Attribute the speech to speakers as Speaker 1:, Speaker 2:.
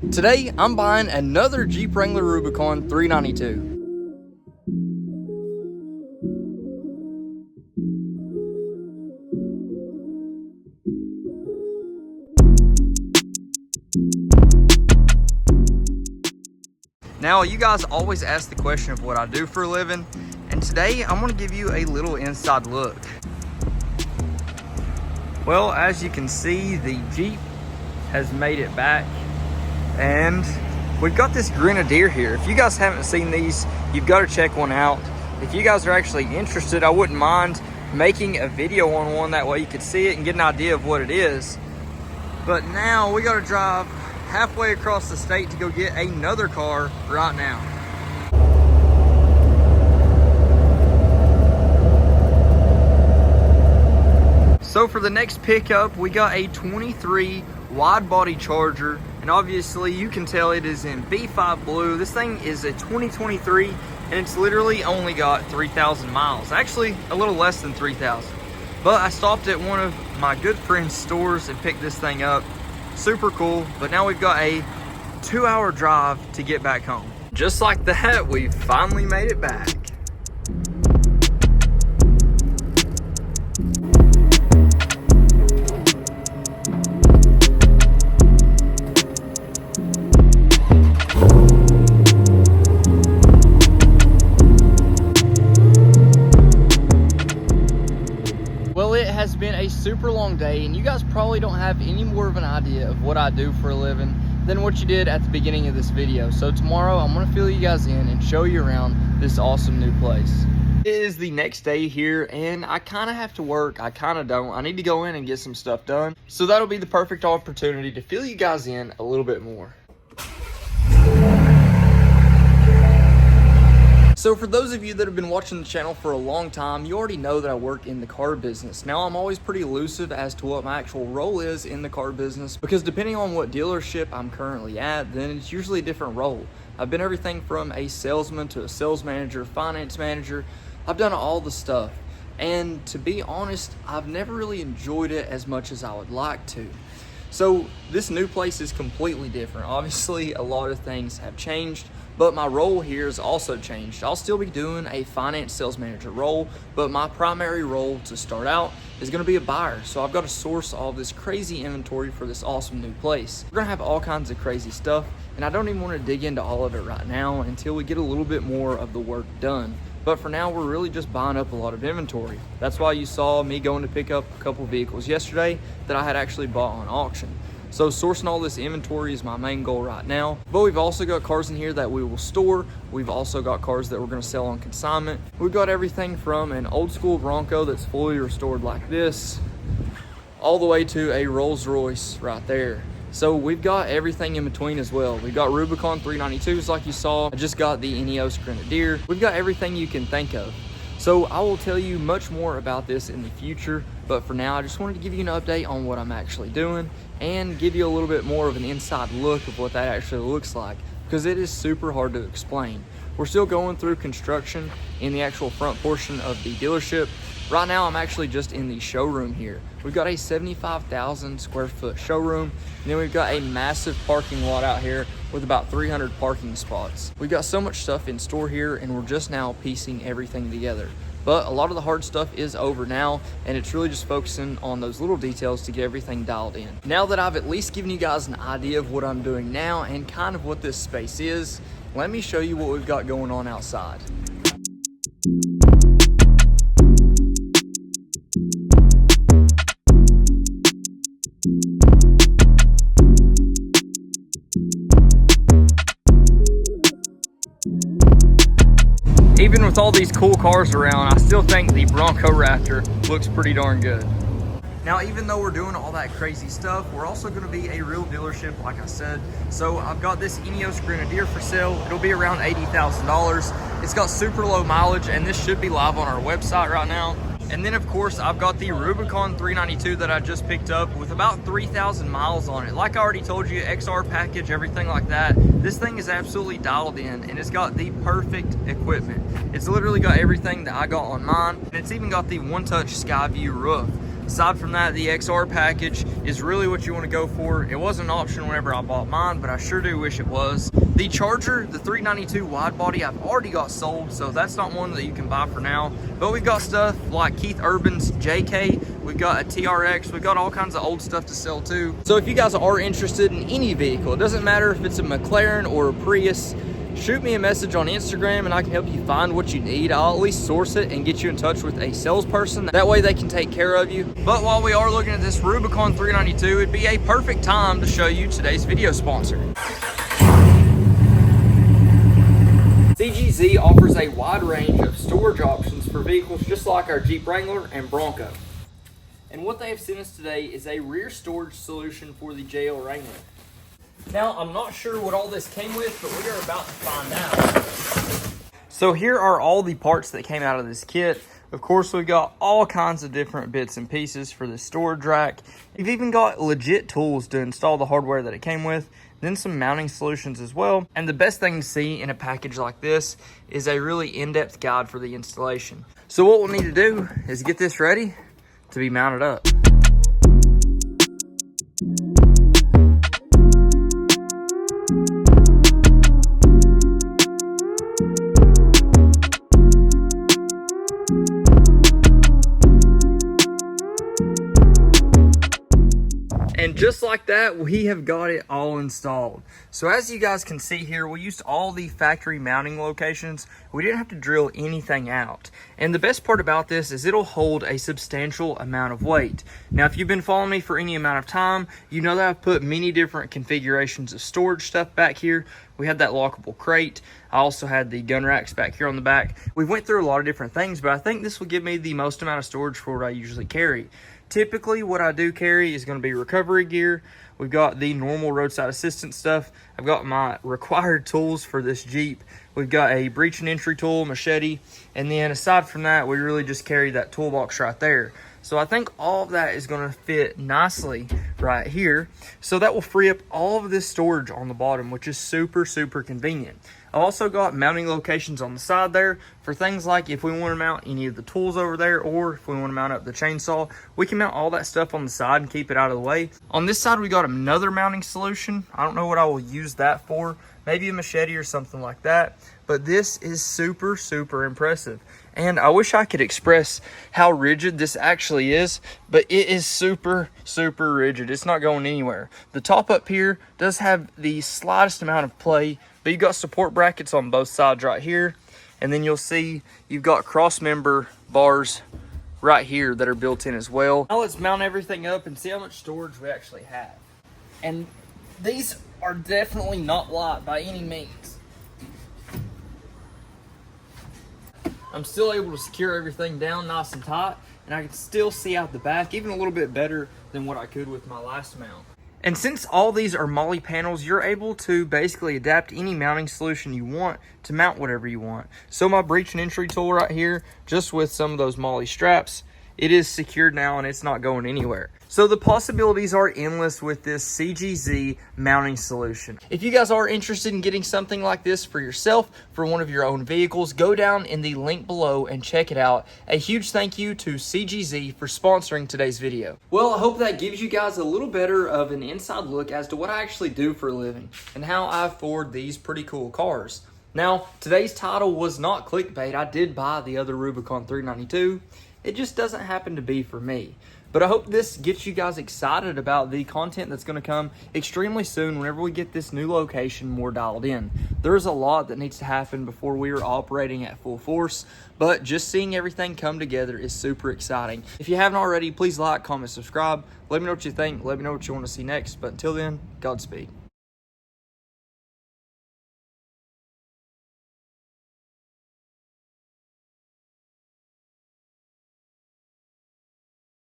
Speaker 1: Today, I'm buying another Jeep Wrangler Rubicon 392. Now, you guys always ask the question of what I do for a living, and today I'm gonna give you a little inside look. Well, as you can see, the Jeep has made it back, and we've got this Grenadier here. If you guys haven't seen these, you've got to check one out. If you guys are actually interested, I wouldn't mind making a video on one, that way you could see it and get an idea of what it is. But now we got to drive halfway across the state to go get another car right now. So for the next pickup, we got a 23 wide body Charger, and obviously you can tell it is in B5 blue. This thing is a 2023, and it's literally only got 3,000 miles. Actually, a little less than 3,000. But I stopped at one of my good friend's stores and picked this thing up. Super cool, but now we've got a 2-hour drive to get back home. Just like that, we finally made it back. Well, it has been a super long day, and you guys probably don't have any more of an idea of what I do for a living than what you did at the beginning of this video. So tomorrow I'm gonna fill you guys in and show you around this awesome new place. It is the next day here, and I kind of have to work, I kind of don't. I need to go in and get some stuff done. So that'll be the perfect opportunity to fill you guys in a little bit more. So for those of you that have been watching the channel for a long time, you already know that I work in the car business. Now, I'm always pretty elusive as to what my actual role is in the car business, because depending on what dealership I'm currently at, then it's usually a different role. I've been everything from a salesman to a sales manager, finance manager. I've done all the stuff. And to be honest, I've never really enjoyed it as much as I would like to. So this new place is completely different. Obviously, a lot of things have changed, but my role here has also changed. I'll still be doing a finance sales manager role, but my primary role to start out is gonna be a buyer. So I've got to source all this crazy inventory for this awesome new place. We're gonna have all kinds of crazy stuff, and I don't even wanna dig into all of it right now until we get a little bit more of the work done. But for now, we're really just buying up a lot of inventory. That's why you saw me going to pick up a couple vehicles yesterday that I had actually bought on auction. So sourcing all this inventory is my main goal right now. But we've also got cars in here that we will store. We've also got cars that we're gonna sell on consignment. We've got everything from an old school Bronco that's fully restored like this, all the way to a Rolls Royce right there. So we've got everything in between as well. We've got Rubicon 392s like you saw. I just got the Ineos Grenadier. We've got everything you can think of. So I will tell you much more about this in the future, but for now I just wanted to give you an update on what I'm actually doing and give you a little bit more of an inside look of what that actually looks like, because it is super hard to explain. We're still going through construction in the actual front portion of the dealership. Right now, I'm actually just in the showroom here. We've got a 75,000 square foot showroom, and then we've got a massive parking lot out here with about 300 parking spots. We've got so much stuff in store here, and we're just now piecing everything together. But a lot of the hard stuff is over now, and it's really just focusing on those little details to get everything dialed in. Now that I've at least given you guys an idea of what I'm doing now and kind of what this space is, let me show you what we've got going on outside. Even with all these cool cars around, I still think the Bronco Raptor looks pretty darn good. Now, even though we're doing all that crazy stuff, we're also gonna be a real dealership, like I said. So I've got this Ineos Grenadier for sale. It'll be around $80,000. It's got super low mileage, and this should be live on our website right now. And then of course, I've got the Rubicon 392 that I just picked up with about 3,000 miles on it. Like I already told you, XR package, everything like that. This thing is absolutely dialed in, and it's got the perfect equipment. It's literally got everything that I got on mine, and it's even got the one-touch sky view roof. Aside from that, the XR package is really what you want to go for. It wasn't an option whenever I bought mine, but I sure do wish it was. The Charger, the 392 wide body, I've already got sold, so that's not one that you can buy for now. But we've got stuff like Keith Urban's JK, we've got a TRX, we've got all kinds of old stuff to sell too. So if you guys are interested in any vehicle, it doesn't matter if it's a McLaren or a Prius, shoot me a message on Instagram and I can help you find what you need. I'll at least source it and get you in touch with a salesperson. That way they can take care of you. But while we are looking at this Rubicon 392, it'd be a perfect time to show you today's video sponsor. CGZ offers a wide range of storage options for vehicles just like our Jeep Wrangler and Bronco. And what they have sent us today is a rear storage solution for the JL Wrangler. Now, I'm not sure what all this came with, but we are about to find out. So here are all the parts that came out of this kit. Of course, we've got all kinds of different bits and pieces for the storage rack. You've even got legit tools to install the hardware that it came with, then some mounting solutions as well. And the best thing to see in a package like this is a really in-depth guide for the installation. So what we'll need to do is get this ready to be mounted up. And just like that, we have got it all installed. So as you guys can see here, we used all the factory mounting locations. We didn't have to drill anything out. And the best part about this is it'll hold a substantial amount of weight. Now, if you've been following me for any amount of time, you know that I've put many different configurations of storage stuff back here. We had that lockable crate. I also had the gun racks back here on the back. We went through a lot of different things, but I think this will give me the most amount of storage for what I usually carry. Typically, what I do carry is going to be recovery gear. We've got the normal roadside assistance stuff. I've got my required tools for this Jeep. We've got a breach and entry tool, machete, and then aside from that, we really just carry that toolbox right there. So I think all of that is going to fit nicely right here. So that will free up all of this storage on the bottom, which is super, super convenient. I've also got mounting locations on the side there for things like if we want to mount any of the tools over there, or if we want to mount up the chainsaw, we can mount all that stuff on the side and keep it out of the way. On this side, we got another mounting solution. I don't know what I will use that for. Maybe a machete or something like that. But this is super, super impressive. And I wish I could express how rigid this actually is, but it is super, super rigid. It's not going anywhere. The top up here does have the slightest amount of play, but you've got support brackets on both sides right here. And then you'll see you've got cross member bars right here that are built in as well. Now let's mount everything up and see how much storage we actually have. And these are definitely not light by any means. I'm still able to secure everything down nice and tight, and I can still see out the back even a little bit better than what I could with my last mount. And since all these are MOLLE panels, you're able to basically adapt any mounting solution you want to mount whatever you want. So my breach and entry tool right here, just with some of those MOLLE straps, it is secured now and it's not going anywhere. So the possibilities are endless with this CGZ mounting solution. If you guys are interested in getting something like this for yourself, for one of your own vehicles, go down in the link below and check it out. A huge thank you to CGZ for sponsoring today's video. Well, I hope that gives you guys a little better of an inside look as to what I actually do for a living and how I afford these pretty cool cars. Now, today's title was not clickbait. I did buy the other Rubicon 392. It just doesn't happen to be for me. But I hope this gets you guys excited about the content that's going to come extremely soon whenever we get this new location more dialed in. There's a lot that needs to happen before we are operating at full force, but just seeing everything come together is super exciting. If you haven't already, please like, comment, subscribe. Let me know what you think. Let me know what you want to see next. But until then, Godspeed.